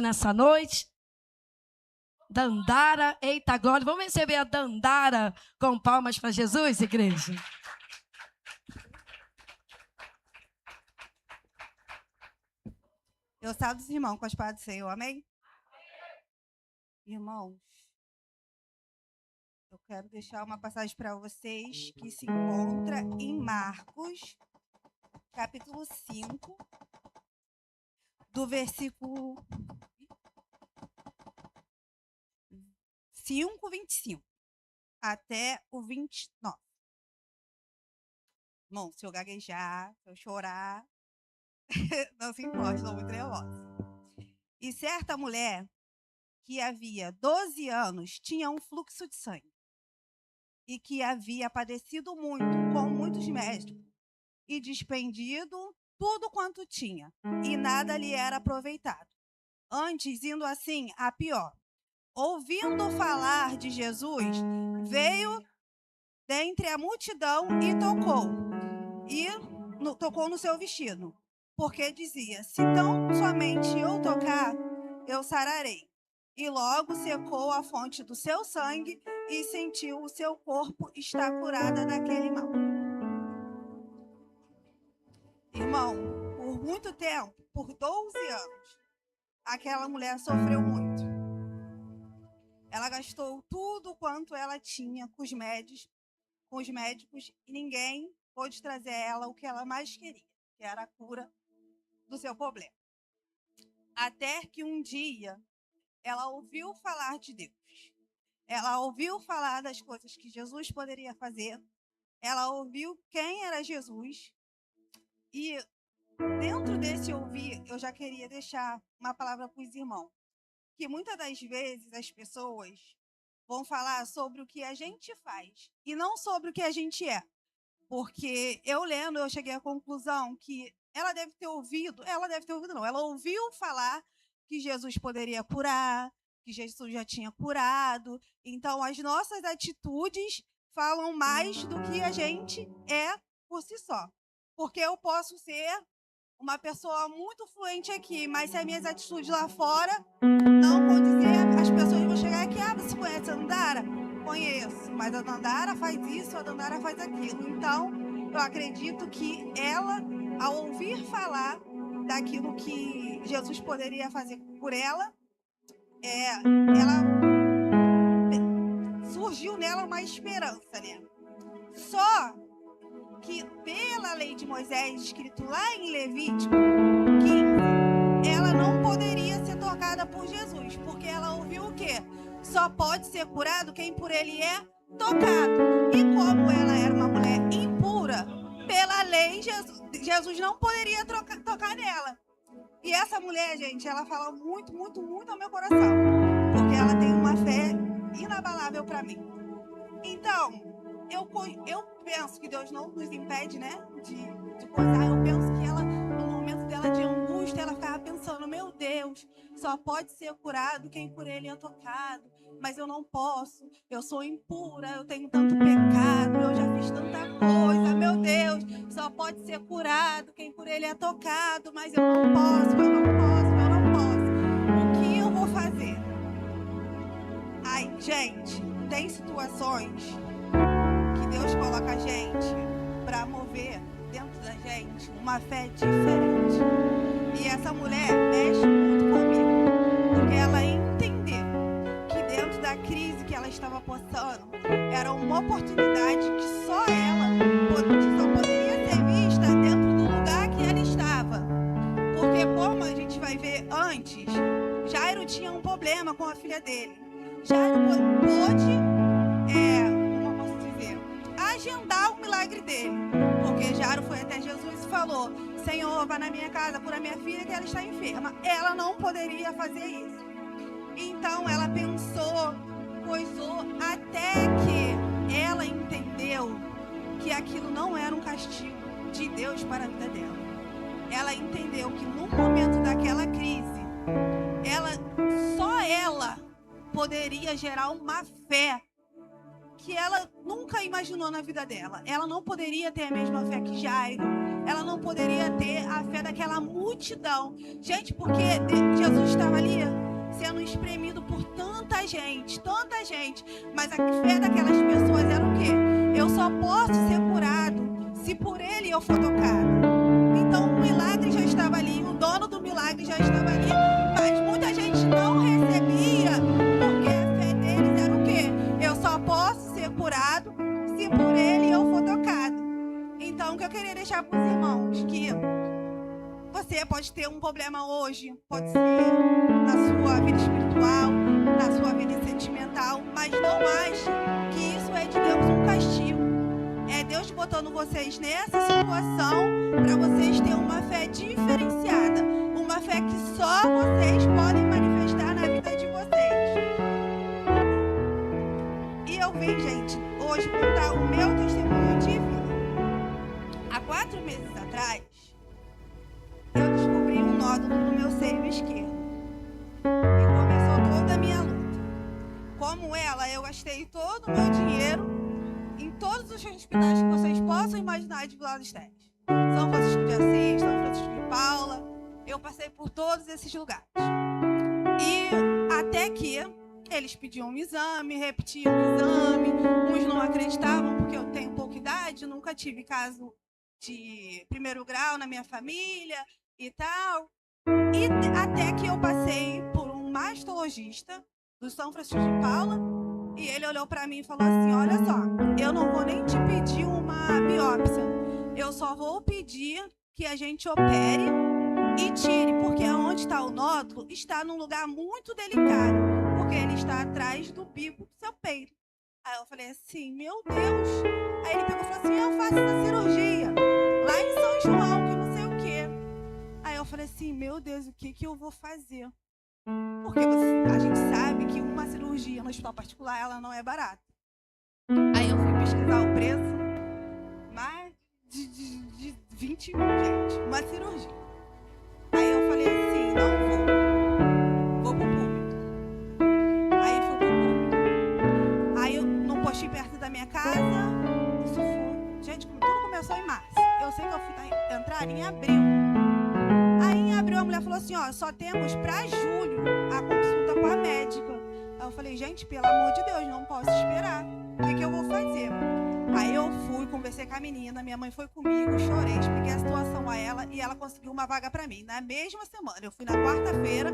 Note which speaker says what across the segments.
Speaker 1: nessa noite. Dandara, eita glória. Vamos receber a Dandara com palmas para Jesus, igreja.
Speaker 2: Eu salvo os irmãos com as palavras do Senhor, amém? Irmãos, eu quero deixar uma passagem para vocês que se encontra em Marcos, capítulo 5, do versículo 5, 25, até o 29. Irmão, se eu gaguejar, se eu chorar, não se importe, estou muito nervosa. E certa mulher que havia 12 anos tinha um fluxo de sangue e que havia padecido muito com muitos médicos e despendido tudo quanto tinha, e nada lhe era aproveitado. Antes, indo assim a pior. Ouvindo falar de Jesus, veio dentre a multidão e tocou no seu vestido, porque dizia: se tão somente eu tocar, eu sararei. E logo secou a fonte do seu sangue e sentiu o seu corpo estar curada daquele mal. Irmão, por muito tempo, por 12 anos, aquela mulher sofreu muito. Ela gastou tudo quanto ela tinha com os médicos, e ninguém pôde trazer a ela o que ela mais queria, que era a cura do seu problema. Até que um dia ela ouviu falar de Deus. Ela ouviu falar das coisas que Jesus poderia fazer. Ela ouviu quem era Jesus. E dentro desse ouvir, eu já queria deixar uma palavra para os irmãos. Que muitas das vezes as pessoas vão falar sobre o que a gente faz e não sobre o que a gente é. Porque eu cheguei à conclusão que ela ouviu falar que Jesus poderia curar, que Jesus já tinha curado. Então, as nossas atitudes falam mais do que a gente é por si só. Porque eu posso ser uma pessoa muito fluente aqui, mas se as minhas atitudes lá fora não vão dizer, as pessoas vão chegar aqui: você conhece a Dandara? Conheço, mas a Dandara faz isso, a Dandara faz aquilo. Então, eu acredito que ela, ao ouvir falar daquilo que Jesus poderia fazer por ela, surgiu nela uma esperança, né? Só que pela lei de Moisés, escrito lá em Levítico 15, ela não poderia ser tocada por Jesus, porque ela ouviu o quê? Só pode ser curado quem por ele é tocado. E como ela era uma mulher impura, pela lei, Jesus não poderia tocar nela. E essa mulher, gente, ela fala muito, muito, muito ao meu coração, porque ela tem uma fé inabalável para mim. Então, eu penso que Deus não nos impede, né, de coisar. Eu penso que ela, no momento dela de angústia, ela ficava pensando: meu Deus, só pode ser curado quem por ele é tocado, mas eu não posso, eu sou impura, eu tenho tanto pecado, eu já fiz tanta coisa, meu Deus, só pode ser curado quem por ele é tocado, mas eu não posso. O que eu vou fazer? Ai, gente, tem situações que Deus coloca a gente para mover dentro da gente uma fé diferente. E essa mulher mexe muito comigo, porque ela entendeu que dentro da crise que ela estava passando, era uma oportunidade que só poderia ser vista dentro do lugar que ela estava. Porque, como a gente vai ver antes, Jairo tinha um problema com a filha dele. Jairo pôde, agendar o milagre dele, porque Jairo foi até Jesus e falou: Senhor, vá na minha casa, cura minha filha, que ela está enferma. Ela não poderia fazer isso. Então ela pensou, coisou, até que ela entendeu que aquilo não era um castigo de Deus para a vida dela. Ela entendeu que no momento daquela crise, só ela poderia gerar uma fé que ela nunca imaginou na vida dela. Ela não poderia ter a mesma fé que Jairo. ela não poderia ter a fé daquela multidão. Gente, porque Jesus estava ali sendo espremido por tanta gente, mas a fé daquelas pessoas era o quê? Eu só posso ser curado se por ele eu for tocado. Então o milagre já estava ali, o dono do milagre já estava ali, mas muita gente não recebia, porque a fé deles era o quê? Eu só posso ser curado se por ele eu for tocado. Então o que eu queria deixar para os irmãos, que você pode ter um problema hoje, pode ser na sua vida espiritual, na sua vida sentimental, mas não ache que isso é de Deus um castigo. É Deus botando vocês nessa situação para vocês terem uma fé diferenciada, uma fé que só vocês podem manifestar na vida de vocês. E eu vim, gente, hoje contar o meu testemunho de vida. Há 4 meses atrás, eu descobri um nódulo no meu seio esquerdo. E começou toda a minha luta. Como ela, eu gastei todo o meu dinheiro em todos os hospitais que vocês possam imaginar de Vila dos Teles. São Francisco de Assis, São Francisco de Paula. Eu passei por todos esses lugares. E até que eles pediam um exame, repetiam o exame. Uns não acreditavam porque eu tenho pouca idade, nunca tive caso de 1º grau na minha família e tal. E até que eu passei por um mastologista do São Francisco de Paula. E ele olhou para mim e falou assim: olha só, eu não vou nem te pedir uma biópsia. Eu só vou pedir que a gente opere e tire, porque onde está o nódulo está num lugar muito delicado, porque ele está atrás do bico do seu peito. Aí eu falei assim, meu Deus. Aí ele pegou e falou assim: eu faço essa cirurgia lá em São João, que não sei o quê. Aí eu falei assim, meu Deus, o que eu vou fazer? Porque a gente sabe que uma cirurgia no hospital particular, ela não é barata. Aí eu fui pesquisar o preço, mais de 20 mil, gente, uma cirurgia. Aí eu falei assim, não vou pro público. Aí fui pro público. Aí eu não postei perto da minha casa, isso foi... Gente, tudo começou em março. Eu sei que eu fui entrar em abril. Aí em abril a mulher falou assim, ó, só temos pra julho a consulta com a médica. Aí eu falei, gente, pelo amor de Deus, não posso esperar. O que eu vou fazer? Aí eu fui, conversei com a menina, minha mãe foi comigo, chorei, expliquei a situação a ela e ela conseguiu uma vaga pra mim. Na mesma semana, eu fui na quarta-feira,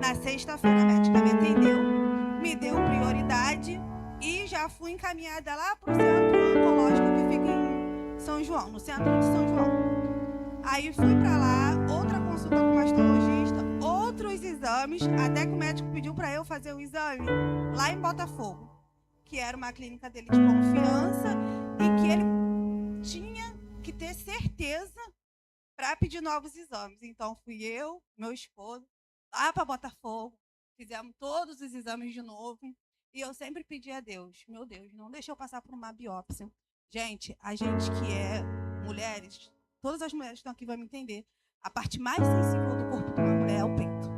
Speaker 2: na sexta-feira a médica me atendeu, me deu prioridade e já fui encaminhada lá pro centro oncológico que fica em São João, no centro de São João. Aí fui pra lá, outra consulta com o mastologista, outros exames, até que o médico pediu pra eu fazer o exame lá em Botafogo, que era uma clínica dele de confiança e que ele tinha que ter certeza para pedir novos exames. Então fui eu, meu esposo, lá para Botafogo, fizemos todos os exames de novo e eu sempre pedi a Deus, meu Deus, não deixa eu passar por uma biópsia. Gente, a gente que é mulheres, todas as mulheres que estão aqui vão me entender, a parte mais sensível do corpo de uma mulher é o peito.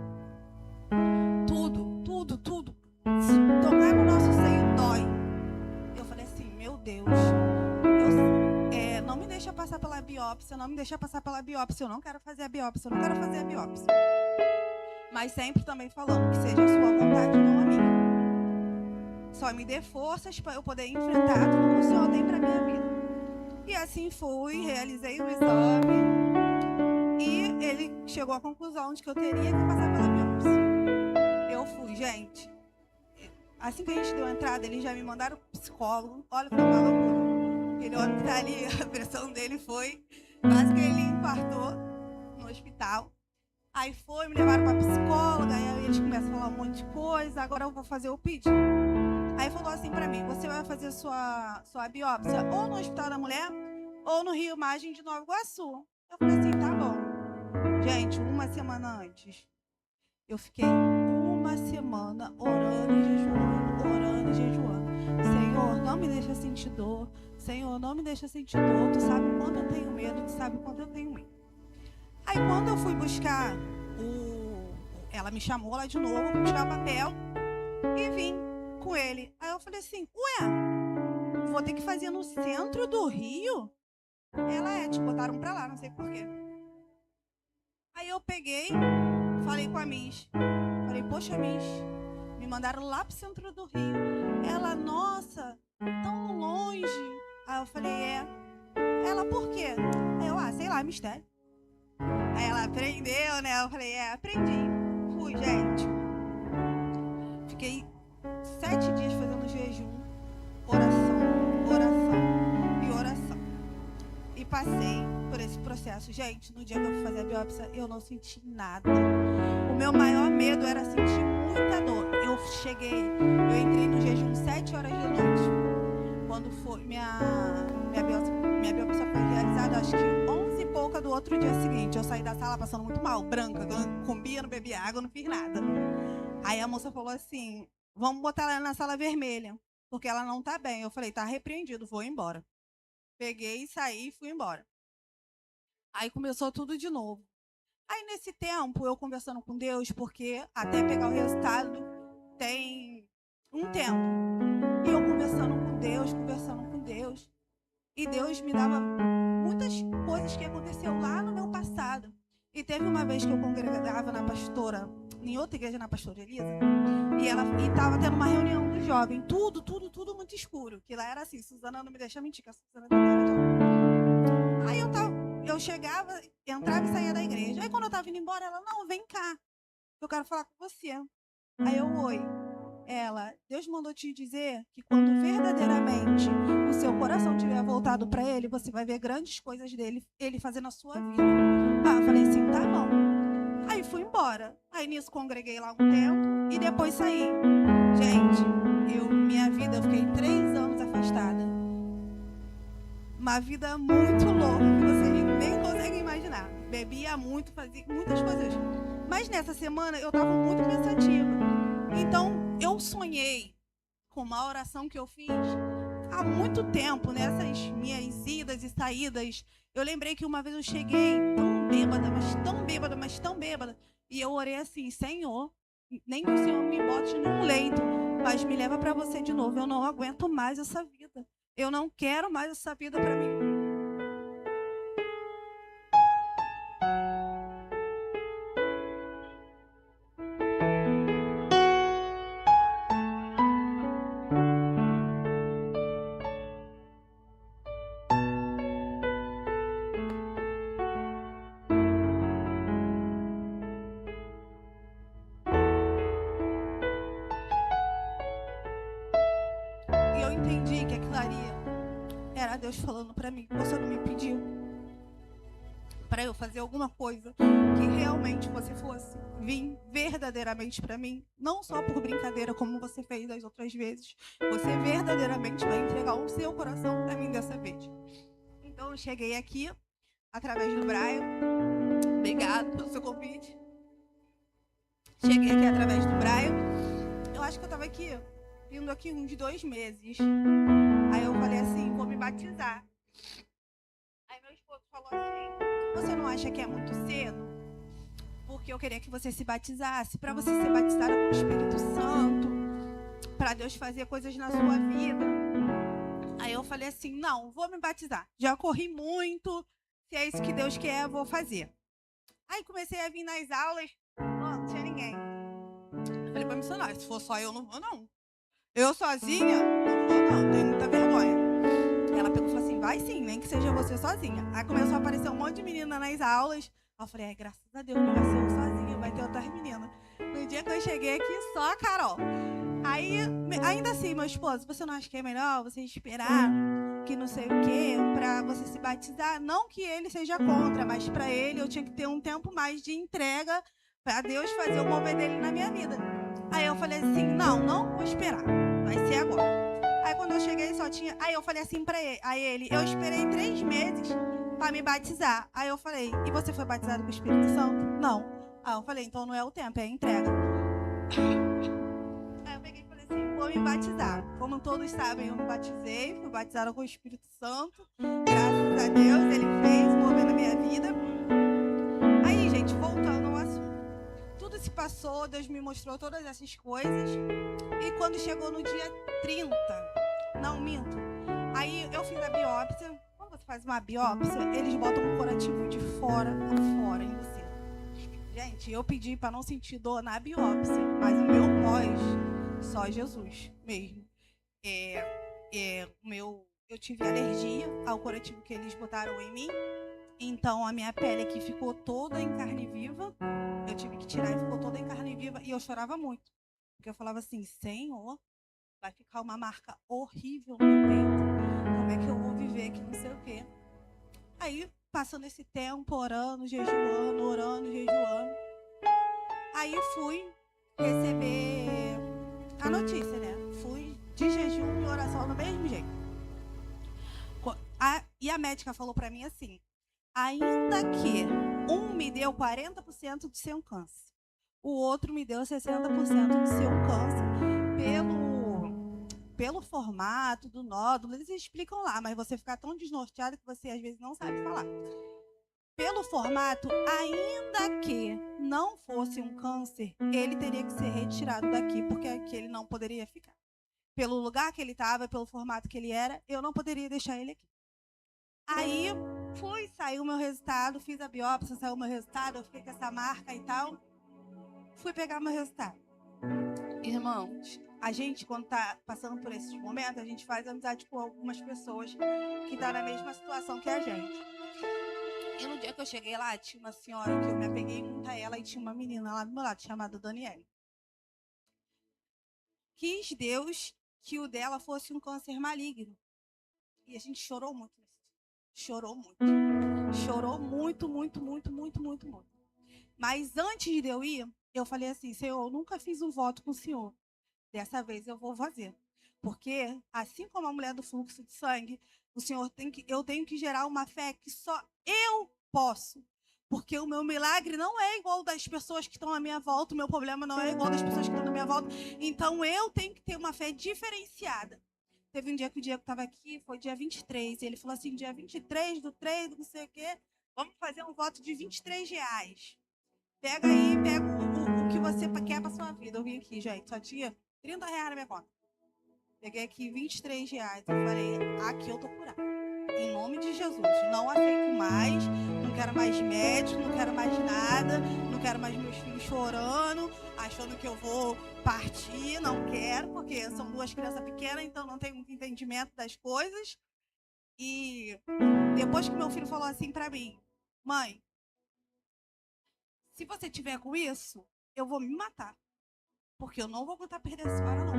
Speaker 2: Tudo. Se tocar no nosso seio, dói. Eu falei assim, meu Deus, não me deixa passar pela biópsia, eu não quero fazer a biópsia, Mas sempre também falando que seja a sua vontade, não a minha. Só me dê forças para eu poder enfrentar tudo que o Senhor tem para minha vida. E assim fui, realizei o exame e ele chegou à conclusão de que eu teria que passar pela biópsia. Eu fui, gente. Assim que a gente deu a entrada, eles já me mandaram pro psicólogo. Olha, foi uma loucura. Aquele homem que tá ali, a pressão dele foi... Quase que ele infartou no hospital. Aí me levaram pra psicóloga, aí eles começam a falar um monte de coisa, agora eu vou fazer o pedido. Aí falou assim pra mim, você vai fazer sua biópsia ou no Hospital da Mulher, ou no Rio Imagem de Nova Iguaçu. Eu falei assim, tá bom. Gente, uma semana antes, eu fiquei uma semana orando e jejuando. Senhor, não me deixa sentir dor. Senhor, não me deixa sentir dor. Tu sabe quando eu tenho medo, tu sabe quando eu tenho medo. Aí quando eu fui buscar ela me chamou lá de novo, fui buscar o papel e vim com ele. Aí eu falei assim, ué, vou ter que fazer no centro do Rio? Ela te botaram pra lá, não sei porquê. Aí eu peguei, falei com a Miss. Falei, poxa, Miss, me mandaram lá pro centro do Rio. Ela, nossa, tão longe. Aí eu falei, Ela, por quê? Aí eu, sei lá, mistério. Aí ela aprendeu, né? Eu falei, aprendi. Fui, gente. Fiquei 7 dias fazendo jejum, oração e oração. E passei por esse processo. Gente, no dia que eu fui fazer a biópsia, eu não senti nada. O meu maior medo era sentir muita dor. Eu entrei no jejum 7 horas da noite. Quando foi minha biópsia foi realizada, acho que 11 e pouca do outro dia seguinte. Eu saí da sala passando muito mal, branca, eu não comia, não bebia água, não fiz nada. Aí a moça falou assim, vamos botar ela na sala vermelha, porque ela não tá bem. Eu falei, tá repreendido, vou embora. Peguei, saí e fui embora. Aí começou tudo de novo. Aí nesse tempo, eu conversando com Deus, porque até pegar o resultado tem um tempo. E eu conversando com Deus. E Deus me dava muitas coisas que aconteceram lá no meu passado. E teve uma vez que eu congregava em outra igreja, na pastora Elisa, e estava tendo uma reunião do jovem. Tudo muito escuro. Que lá era assim, Suzana não me deixa mentir, que a Suzana também era jovem. Aí eu chegava, entrava e saía da igreja. Aí quando eu estava indo embora, ela, não, vem cá, eu quero falar com você. Aí eu, oi. Ela, Deus mandou te dizer que quando verdadeiramente o seu coração tiver voltado para Ele, você vai ver grandes coisas Ele fazendo na sua vida. Eu falei assim, tá bom. Aí fui embora. Aí nisso congreguei lá um tempo e depois saí. Gente, minha vida, eu fiquei 3 anos afastada. Uma vida muito louca, que vocês nem conseguem imaginar. Bebia muito, fazia muitas coisas. Mas nessa semana eu estava muito pensativa. Então, eu sonhei com uma oração que eu fiz há muito tempo, nessas minhas idas e saídas. Eu lembrei que uma vez eu cheguei tão bêbada, e eu orei assim, Senhor, nem que o Senhor me bote num leito, mas me leva para você de novo. Eu não aguento mais essa vida. Eu não quero mais essa vida para mim. Entendi que aquilo ali era Deus falando para mim, você não me pediu para eu fazer alguma coisa que realmente você fosse vir verdadeiramente para mim, não só por brincadeira como você fez das outras vezes. Você verdadeiramente vai entregar o seu coração para mim dessa vez. Então eu cheguei aqui através do Brian. Obrigado pelo seu convite. Cheguei aqui através do Brian. Eu acho que eu estava vindo aqui uns 2 meses. Aí eu falei assim, vou me batizar. Aí meu esposo falou assim, você não acha que é muito cedo? Porque eu queria que você se batizasse, para você ser batizada com o Espírito Santo, para Deus fazer coisas na sua vida. Aí eu falei assim, não, vou me batizar. Já corri muito, se é isso que Deus quer, eu vou fazer. Aí comecei a vir nas aulas, não tinha ninguém. Eu falei para missionária, se for só eu, não vou não. Eu sozinha? Não vou não, tenho muita vergonha. Ela pegou e falou assim, vai sim, nem que seja você sozinha. Aí começou a aparecer um monte de menina nas aulas. Eu falei, graças a Deus, não vai ser eu sozinha, vai ter outras meninas. No dia que eu cheguei aqui, só a Carol. Aí, ainda assim, meu esposo, você não acha que é melhor você esperar que não sei o quê, pra você se batizar? Não que ele seja contra, mas pra ele eu tinha que ter um tempo mais de entrega pra Deus fazer o mover dele na minha vida. Aí eu falei assim, não vou esperar, vai ser agora. Aí quando eu cheguei só tinha... Aí eu falei assim pra ele, eu esperei 3 meses pra me batizar. Aí eu falei, e você foi batizado com o Espírito Santo? Não. Aí eu falei, então não é o tempo, é a entrega. Aí eu peguei e falei assim, vou me batizar. Como todos sabem, eu me batizei, fui batizada com o Espírito Santo. Graças a Deus, ele fez, movendo a minha vida. Aí, gente, voltando ao assunto. Tudo se passou, Deus me mostrou todas essas coisas. E quando chegou no dia 30, não, minto. Aí eu fiz a biópsia. Como você faz uma biópsia, eles botam um curativo de fora a fora em você. Gente, eu pedi para não sentir dor na biópsia, mas o meu pós, só Jesus mesmo. Eu tive alergia ao curativo que eles botaram em mim, então a minha pele aqui ficou toda em carne viva. Eu tive que tirar e ficou toda em carne viva e eu chorava muito, porque eu falava assim: Senhor, vai ficar uma marca horrível no meu peito. Como é que eu vou viver que não sei o quê? Aí, passando esse tempo, orando, jejuando. Aí fui receber a notícia, né? Fui de jejum e oração do mesmo jeito. E a médica falou pra mim assim: ainda que um me deu 40% de ser um câncer, o outro me deu 60% de ser um câncer, pelo formato do nódulo, eles explicam lá, mas você fica tão desnorteado que você às vezes não sabe falar. Pelo formato, ainda que não fosse um câncer, ele teria que ser retirado daqui, porque aqui ele não poderia ficar. Pelo lugar que ele estava, pelo formato que ele era, eu não poderia deixar ele aqui. Aí saiu o meu resultado, fiz a biópsia, saiu o meu resultado, eu fiquei com essa marca e tal. Fui pegar meu resultado. Irmãos, a gente, quando está passando por esses momentos, a gente faz amizade com algumas pessoas que estão na mesma situação que a gente. E no dia que eu cheguei lá, tinha uma senhora que eu me apeguei muito a ela e tinha uma menina lá do meu lado, chamada Daniele. Quis Deus que o dela fosse um câncer maligno. E a gente chorou muito. Chorou muito. Mas antes de eu ir, eu falei assim: Senhor, eu nunca fiz um voto com o Senhor. Dessa vez eu vou fazer. Porque, assim como a mulher do fluxo de sangue, eu tenho que gerar uma fé que só eu posso. Porque o meu milagre não é igual das pessoas que estão à minha volta, o meu problema não é igual das pessoas que estão na minha volta. Então, eu tenho que ter uma fé diferenciada. Teve um dia que o Diego estava aqui, foi dia 23, e ele falou assim: dia 23 do 3, não sei o quê, vamos fazer um voto de R$23. Pega aí, pega o que você quer para sua vida. Eu vim aqui, gente, só tinha R$30 na minha conta. Peguei aqui R$23. Eu falei: aqui eu tô curada. Em nome de Jesus. Não aceito mais, não quero mais médico, não quero mais nada, não quero mais meus filhos chorando, achando que eu vou partir, não quero, porque são duas crianças pequenas, então não tenho muito entendimento das coisas. E depois que meu filho falou assim pra mim: mãe, se você tiver com isso, eu vou me matar. Porque eu não vou aguentar perder a senhora, não.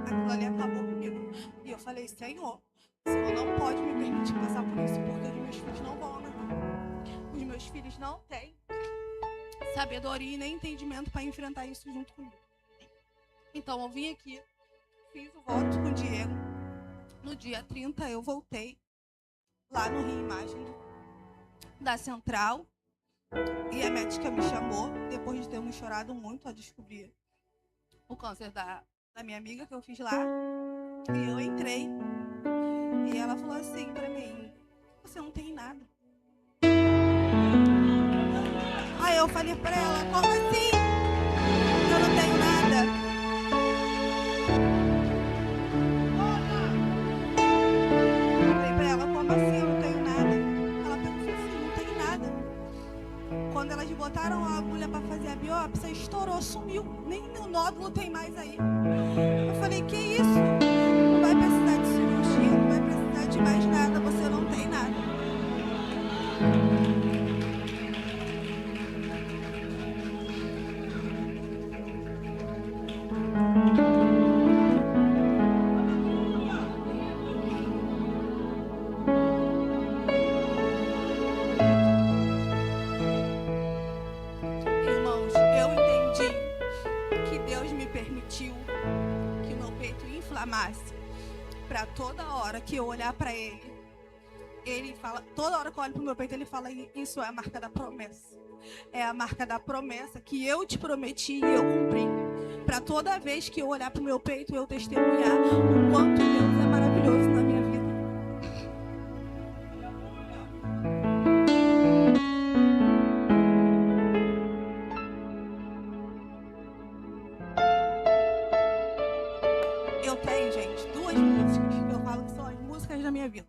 Speaker 2: Aquilo ali acabou comigo. E eu falei: Senhor, o Senhor não pode me permitir passar por isso, porque os meus filhos não vão aguentar. Os meus filhos não têm sabedoria e nem entendimento para enfrentar isso junto comigo. Então eu vim aqui, fiz o voto com o Diego. No dia 30 eu voltei lá no Rio Imagem da Central. E a médica me chamou, depois de termos chorado muito a descobrir o câncer da minha amiga que eu fiz lá. E eu entrei. E ela falou assim pra mim: você não tem nada. Aí eu falei pra ela: como assim? Eu não tenho nada. Eu falei pra ela: como assim eu não tenho nada? Ela pensou assim: não tem nada. Quando elas botaram a agulha pra fazer a biópsia, estourou, sumiu. Nem o nódulo tem mais aí. Eu falei: que isso? Não vai precisar de cirurgia, não vai precisar de mais nada, você não tem nada. Irmãos, eu entendi que Deus me permitiu que o meu peito inflamasse para toda hora que eu olhar para ele fala, toda hora que eu olho pro meu peito, ele fala: isso é a marca da promessa. É a marca da promessa que eu te prometi e eu cumpri. Para toda vez que eu olhar pro meu peito, eu testemunhar o quanto Deus é maravilhoso na minha vida. Eu tenho, gente, duas músicas que eu falo que são as músicas da minha vida.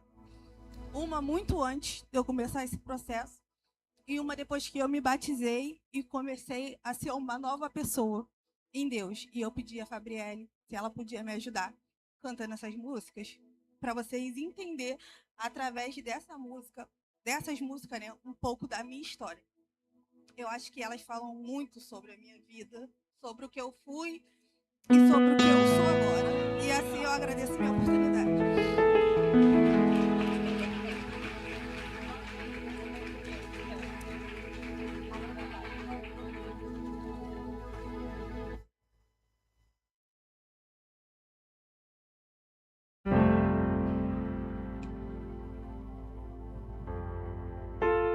Speaker 2: Uma muito antes de eu começar esse processo e uma depois que eu me batizei e comecei a ser uma nova pessoa em Deus. E eu pedi a Fabriele se ela podia me ajudar cantando essas músicas, para vocês entenderem através dessas músicas, né, um pouco da minha história. Eu acho que elas falam muito sobre a minha vida, sobre o que eu fui e sobre o que eu sou agora. E assim eu agradeço a minha oportunidade.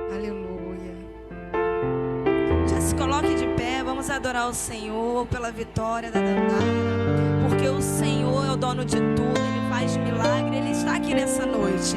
Speaker 1: Aleluia. Já se coloque de pé, vamos adorar o Senhor pela vitória da Dandara, porque o Senhor é o dono de tudo, Ele faz milagre, Ele está aqui nessa noite.